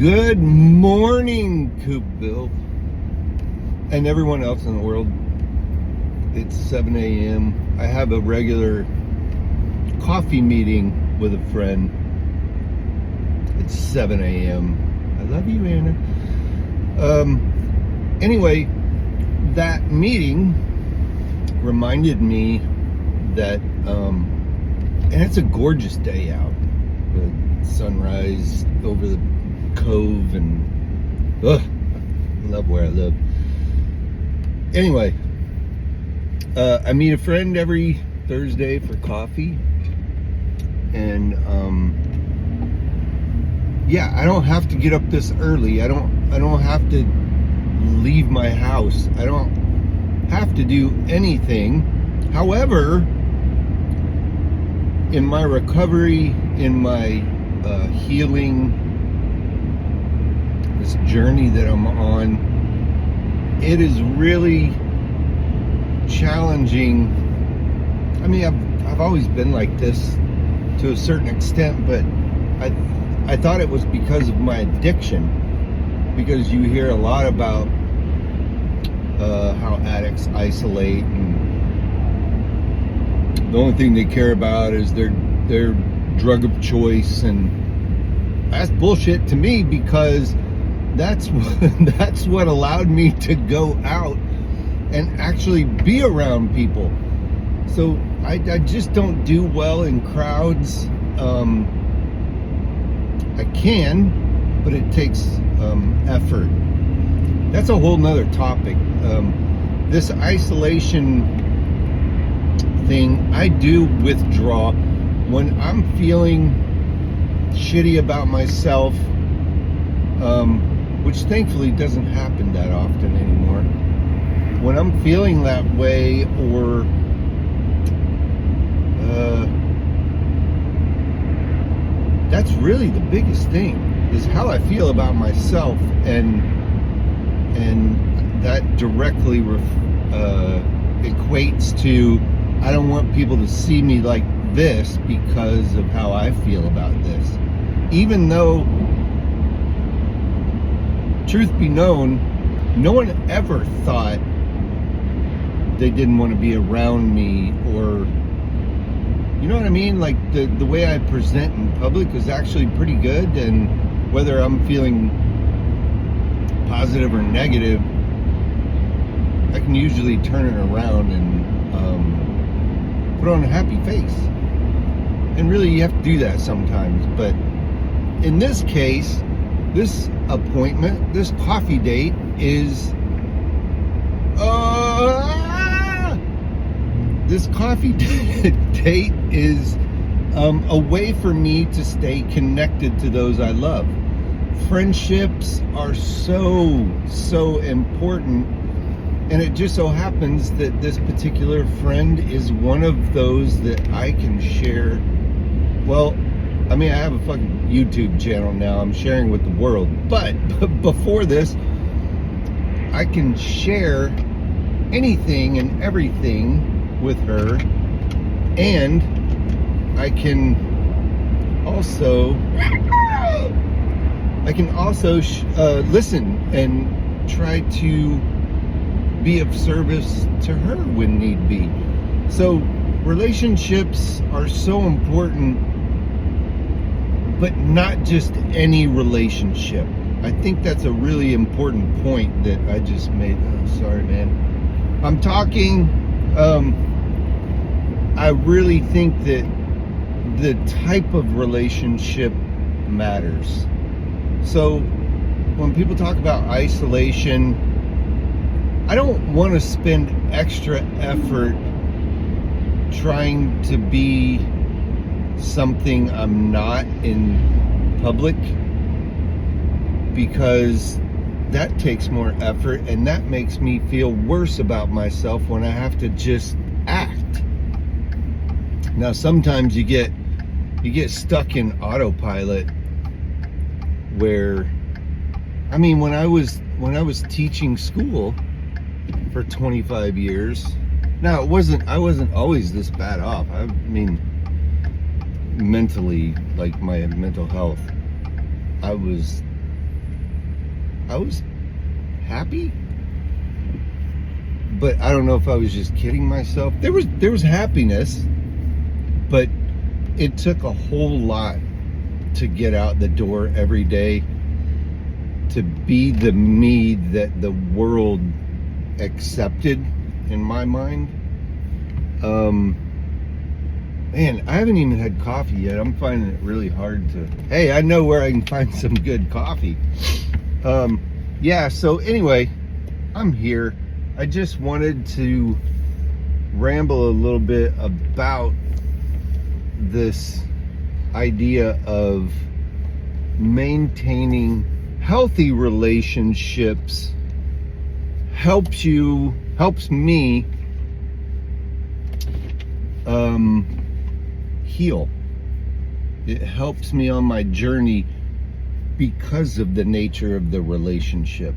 Good morning, Coopville, and everyone else in the world. It's 7 a.m. I have a regular coffee meeting with a friend. It's 7 a.m. I love you, Anna. Anyway, that meeting reminded me that, and it's a gorgeous day out. The sunrise over the cove, and I love where I live. Anyway, I meet a friend every Thursday for coffee, and yeah, I don't have to get up this early. I don't have to leave my house. I don't have to do anything. However, in my recovery, in my healing, this journey that I'm on, it is really challenging. I mean, I've always been like this to a certain extent, but I thought it was because of my addiction, because you hear a lot about how addicts isolate, and the only thing they care about is their drug of choice, and that's bullshit to me, because that's what allowed me to go out and actually be around people. So I just don't do well in crowds. I can, but it takes effort. That's a whole nother topic. This isolation thing, I do withdraw when I'm feeling shitty about myself, which thankfully doesn't happen that often anymore. When I'm feeling that way, or that's really the biggest thing, is how I feel about myself, and that directly equates to, I don't want people to see me like this because of how I feel about this. Even though, truth be known, no one ever thought they didn't want to be around me, or, you know what I mean? Like, the way I present in public is actually pretty good, and whether I'm feeling positive or negative, I can usually turn it around and put on a happy face. And really, you have to do that sometimes. But in this case, this appointment, this coffee date is this coffee date is a way for me to stay connected to those I love. Friendships are so important, and it just so happens that this particular friend is one of those that I can share. Well, I mean, I have a fucking YouTube channel now I'm sharing with the world, but before this, I can share anything and everything with her, and I can also listen and try to be of service to her when need be. So relationships are so important, but not just any relationship. I think that's a really important point that I just made. Oh, sorry, man. I'm talking, I really think that the type of relationship matters. So when people talk about isolation, I don't want to spend extra effort trying to be something I'm not in public, because that takes more effort, and that makes me feel worse about myself when I have to just act. Now, sometimes you get stuck in autopilot, where, I mean, when I was teaching school for 25 years, now I wasn't always this bad off. I mean, mentally, like my mental health, I was I was happy, but I don't know if I was just kidding myself. There was happiness, but it took a whole lot to get out the door every day, to be the me that the world accepted in my mind. Man, I haven't even had coffee yet. I'm finding it really hard to... Hey, I know where I can find some good coffee. Yeah, so anyway, I'm here. I just wanted to ramble a little bit about this idea of maintaining healthy relationships helps me heal. It helps me on my journey because of the nature of the relationship.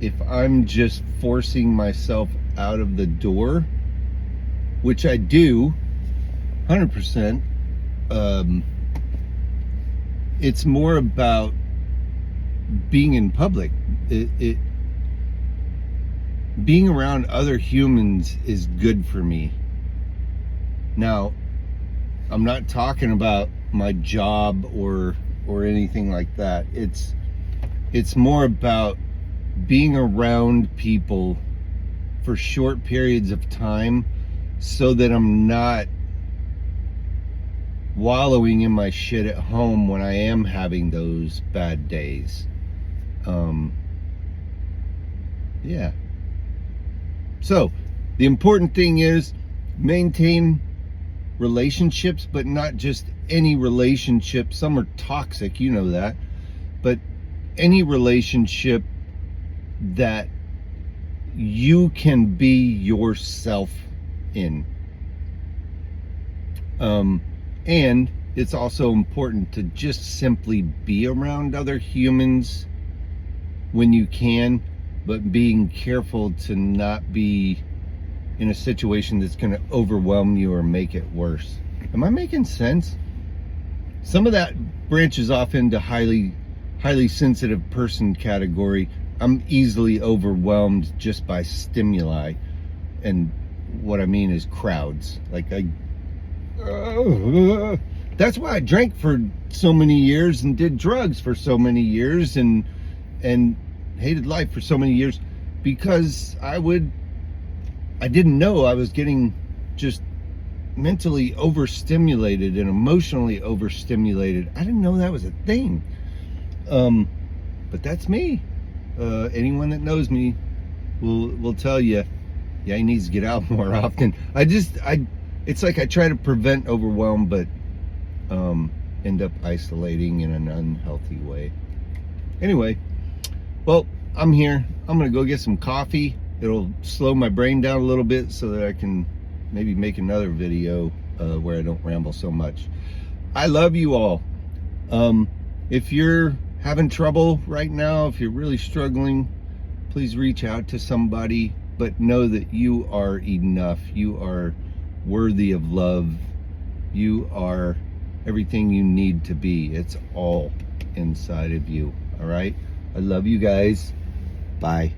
If I'm just forcing myself out of the door, which I do 100%, it's more about being in public. Being around other humans is good for me. Now, I'm not talking about my job or anything like that. It's more about being around people for short periods of time so that I'm not wallowing in my shit at home when I am having those bad days. Yeah. So, the important thing is maintain relationships, but not just any relationship. Some are toxic, you know that. But any relationship that you can be yourself in. And it's also important to just simply be around other humans when you can, but being careful to not be in a situation that's going to overwhelm you or make it worse. Am I making sense? Some of that branches off into highly sensitive person category. I'm easily overwhelmed just by stimuli, and what I mean is crowds. Like that's why I drank for so many years and did drugs for so many years and hated life for so many years, because I didn't know I was getting just mentally overstimulated and emotionally overstimulated. I didn't know that was a thing. But that's me. Anyone that knows me will tell you, yeah, he needs to get out more often. It's like I try to prevent overwhelm, but end up isolating in an unhealthy way. Anyway, well, I'm here. I'm gonna go get some coffee. It'll slow my brain down a little bit so that I can maybe make another video where I don't ramble so much. I love you all. If you're having trouble right now, if you're really struggling, please reach out to somebody, but know that you are enough. You are worthy of love. You are everything you need to be. It's all inside of you. All right? I love you guys. Bye.